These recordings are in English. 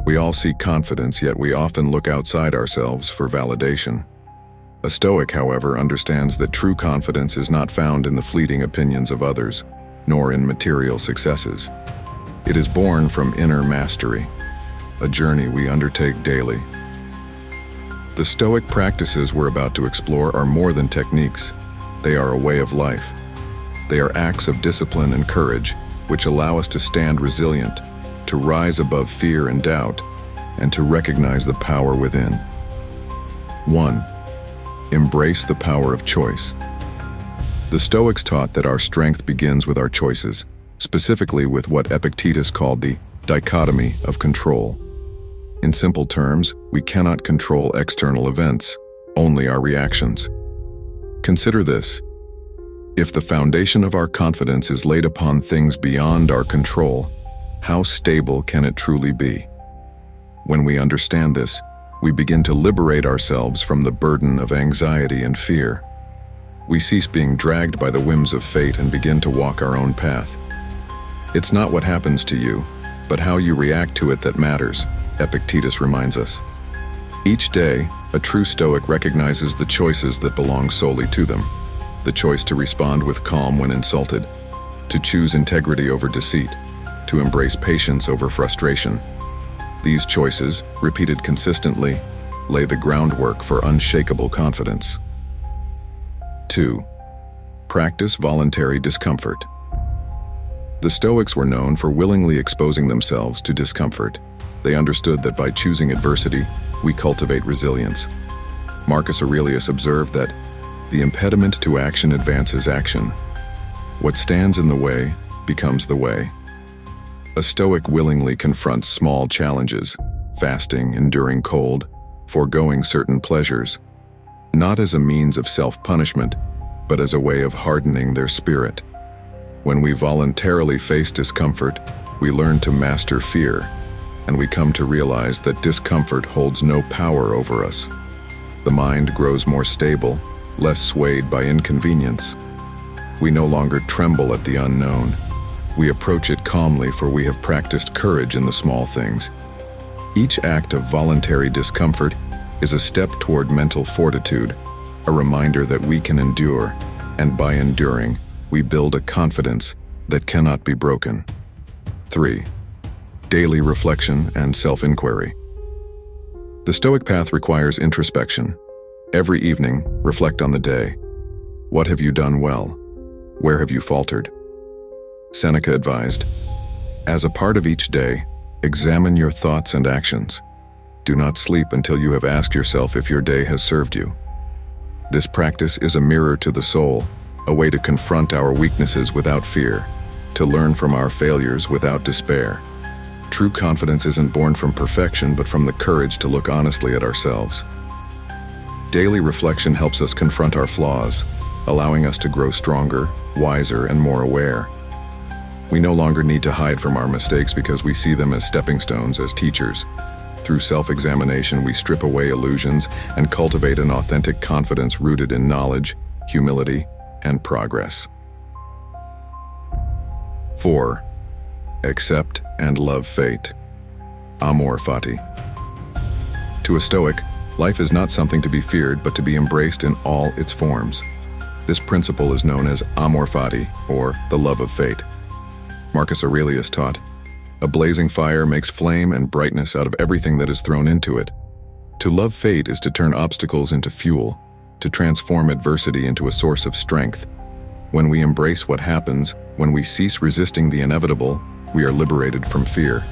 We all seek confidence, yet we often look outside ourselves for validation. A Stoic, however, understands that true confidence is not found in the fleeting opinions of others, nor in material successes. It is born from inner mastery, a journey we undertake daily. The Stoic practices we're about to explore are more than techniques. They are a way of life. They are acts of discipline and courage, which allow us to stand resilient, to rise above fear and doubt, and to recognize the power within. 1. Embrace the power of choice. The Stoics taught that our strength begins with our choices, specifically with what Epictetus called the dichotomy of control. In simple terms, we cannot control external events, only our reactions. Consider this. If the foundation of our confidence is laid upon things beyond our control, how stable can it truly be? When we understand this, we begin to liberate ourselves from the burden of anxiety and fear. We cease being dragged by the whims of fate and begin to walk our own path. It's not what happens to you, but how you react to it that matters, Epictetus reminds us. Each day, a true Stoic recognizes the choices that belong solely to them. The choice to respond with calm when insulted, to choose integrity over deceit, to embrace patience over frustration. These choices, repeated consistently, lay the groundwork for unshakable confidence. 2. Practice voluntary discomfort. The Stoics were known for willingly exposing themselves to discomfort. They understood that by choosing adversity, we cultivate resilience. Marcus Aurelius observed that the impediment to action advances action. What stands in the way becomes the way. A Stoic willingly confronts small challenges, fasting, enduring cold, foregoing certain pleasures, not as a means of self-punishment, but as a way of hardening their spirit. When we voluntarily face discomfort, we learn to master fear, and we come to realize that discomfort holds no power over us. The mind grows more stable, less swayed by inconvenience. We no longer tremble at the unknown. We approach it calmly, for we have practiced courage in the small things. Each act of voluntary discomfort is a step toward mental fortitude, a reminder that we can endure, and by enduring, we build a confidence that cannot be broken. 3. Daily reflection and self-inquiry. The Stoic path requires introspection. Every evening, reflect on the day. What have you done well? Where have you faltered? Seneca advised, as a part of each day, examine your thoughts and actions. Do not sleep until you have asked yourself if your day has served you. This practice is a mirror to the soul, a way to confront our weaknesses without fear, to learn from our failures without despair. True confidence isn't born from perfection, but from the courage to look honestly at ourselves. Daily reflection helps us confront our flaws, allowing us to grow stronger, wiser, and more aware. We no longer need to hide from our mistakes because we see them as stepping stones, as teachers. Through self-examination, we strip away illusions and cultivate an authentic confidence rooted in knowledge, humility, and progress. 4. Accept and love fate. Amor fati. To a Stoic, life is not something to be feared, but to be embraced in all its forms. This principle is known as amor fati, or the love of fate. Marcus Aurelius taught, a blazing fire makes flame and brightness out of everything that is thrown into it. To love fate is to turn obstacles into fuel, to transform adversity into a source of strength. When we embrace what happens, when we cease resisting the inevitable, we are liberated from fear.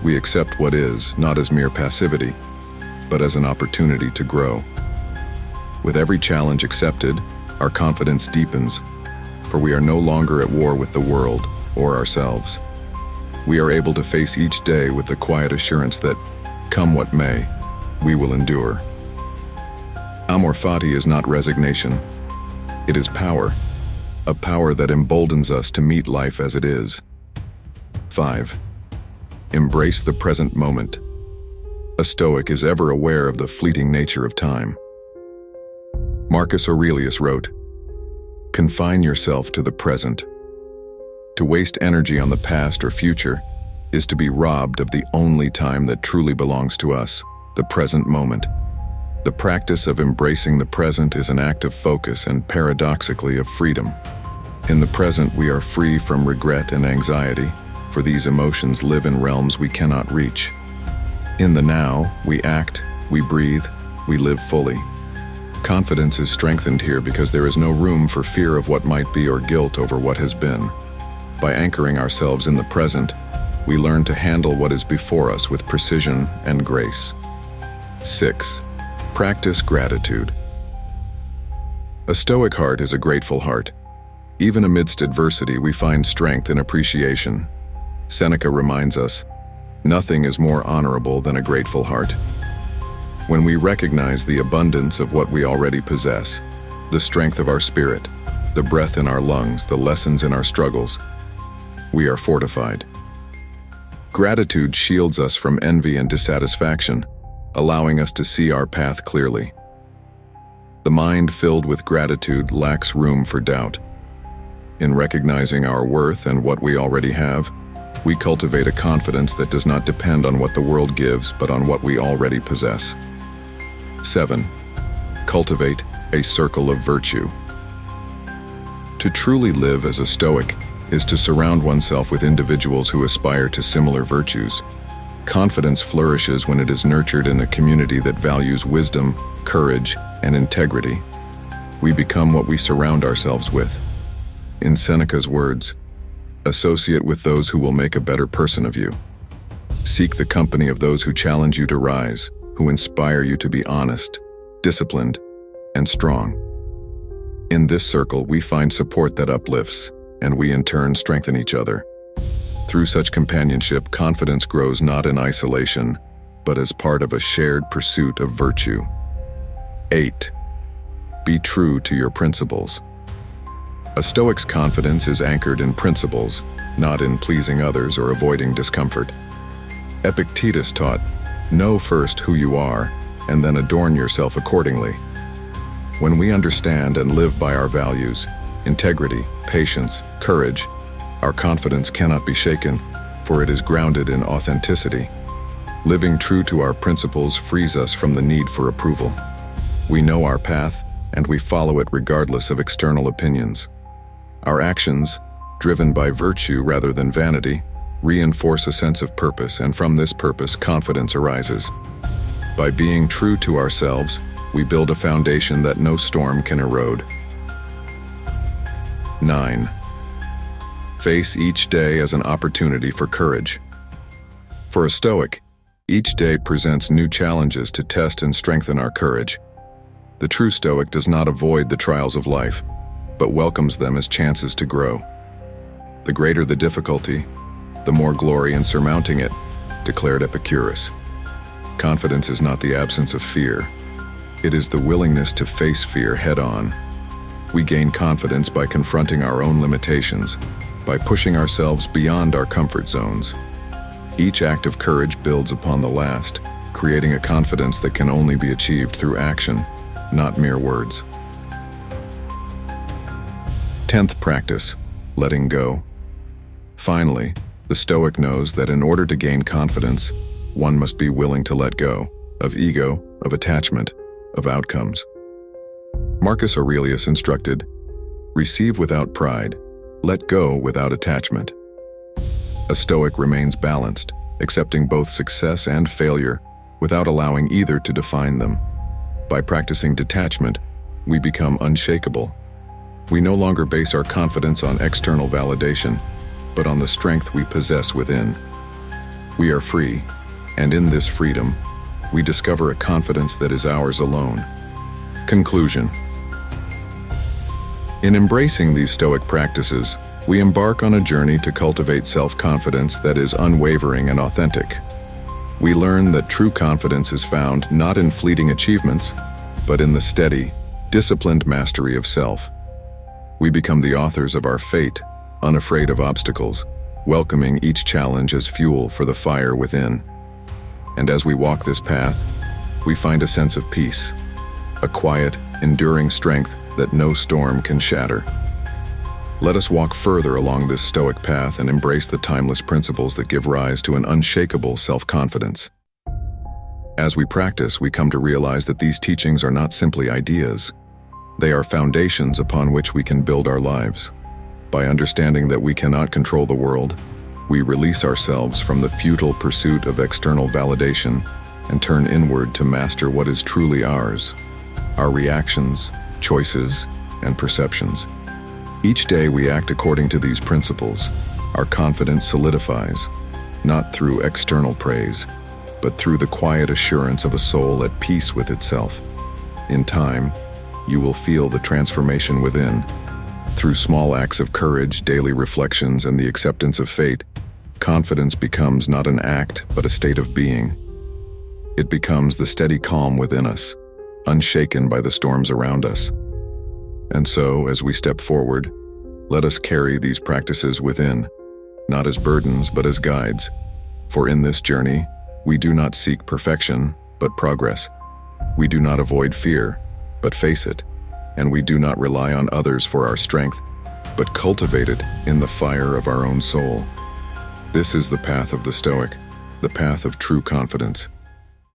We accept what is, not as mere passivity, but as an opportunity to grow. With every challenge accepted, our confidence deepens, for we are no longer at war with the world or ourselves. We are able to face each day with the quiet assurance that, come what may, we will endure. Amor fati is not resignation. It is power, a power that emboldens us to meet life as it is. 5. Embrace the present moment. A Stoic is ever aware of the fleeting nature of time. Marcus Aurelius wrote, confine yourself to the present. To waste energy on the past or future is to be robbed of the only time that truly belongs to us, the present moment. The practice of embracing the present is an act of focus and paradoxically of freedom. In the present, we are free from regret and anxiety, for these emotions live in realms we cannot reach. In the now, we act, we breathe, we live fully. Confidence is strengthened here because there is no room for fear of what might be or guilt over what has been. By anchoring ourselves in the present, we learn to handle what is before us with precision and grace. 6. Practice gratitude. A Stoic heart is a grateful heart. Even amidst adversity, we find strength in appreciation. Seneca reminds us, "Nothing is more honorable than a grateful heart." When we recognize the abundance of what we already possess, the strength of our spirit, the breath in our lungs, the lessons in our struggles, we are fortified. Gratitude shields us from envy and dissatisfaction, allowing us to see our path clearly. The mind filled with gratitude lacks room for doubt. In recognizing our worth and what we already have, we cultivate a confidence that does not depend on what the world gives, but on what we already possess. 7. Cultivate a circle of virtue. To truly live as a Stoic is to surround oneself with individuals who aspire to similar virtues. Confidence flourishes when it is nurtured in a community that values wisdom, courage, and integrity. We become what we surround ourselves with. In Seneca's words, "Associate with those who will make a better person of you. Seek the company of those who challenge you to rise, who inspire you to be honest, disciplined, and strong." In this circle, we find support that uplifts, and we in turn strengthen each other. Through such companionship, confidence grows not in isolation, but as part of a shared pursuit of virtue. 8. Be true to your principles. A Stoic's confidence is anchored in principles, not in pleasing others or avoiding discomfort. Epictetus taught, "Know first who you are, and then adorn yourself accordingly." When we understand and live by our values, integrity, patience, courage, our confidence cannot be shaken, for it is grounded in authenticity. Living true to our principles frees us from the need for approval. We know our path, and we follow it regardless of external opinions. Our actions, driven by virtue rather than vanity, reinforce a sense of purpose, and from this purpose, confidence arises. By being true to ourselves, we build a foundation that no storm can erode. 9. Face each day as an opportunity for courage. For a Stoic, each day presents new challenges to test and strengthen our courage. The true Stoic does not avoid the trials of life, but welcomes them as chances to grow. The greater the difficulty, the more glory in surmounting it, declared Epictetus. Confidence is not the absence of fear. It is the willingness to face fear head-on. We gain confidence by confronting our own limitations, by pushing ourselves beyond our comfort zones. Each act of courage builds upon the last, creating a confidence that can only be achieved through action, not mere words. 10th practice, letting go. Finally, the Stoic knows that in order to gain confidence, one must be willing to let go of ego, of attachment, of outcomes. Marcus Aurelius instructed, "Receive without pride, let go without attachment." A Stoic remains balanced, accepting both success and failure without allowing either to define them. By practicing detachment, we become unshakeable. We no longer base our confidence on external validation, but on the strength we possess within. We are free, and in this freedom, we discover a confidence that is ours alone. Conclusion. In embracing these Stoic practices, we embark on a journey to cultivate self-confidence that is unwavering and authentic. We learn that true confidence is found not in fleeting achievements, but in the steady, disciplined mastery of self. We become the authors of our fate, unafraid of obstacles, welcoming each challenge as fuel for the fire within. And as we walk this path, we find a sense of peace, a quiet, enduring strength that no storm can shatter. Let us walk further along this Stoic path and embrace the timeless principles that give rise to an unshakable self-confidence. As we practice, we come to realize that these teachings are not simply ideas. They are foundations upon which we can build our lives. By understanding that we cannot control the world, we release ourselves from the futile pursuit of external validation and turn inward to master what is truly ours: our reactions, choices, and perceptions. Each day we act according to these principles, our confidence solidifies, not through external praise, but through the quiet assurance of a soul at peace with itself. In time, you will feel the transformation within. Through small acts of courage, daily reflections, and the acceptance of fate, confidence becomes not an act, but a state of being. It becomes the steady calm within us, unshaken by the storms around us. And so, as we step forward, let us carry these practices within, not as burdens, but as guides. For in this journey, we do not seek perfection, but progress. We do not avoid fear, but face it. And we do not rely on others for our strength, but cultivate it in the fire of our own soul. This is the path of the Stoic, the path of true confidence.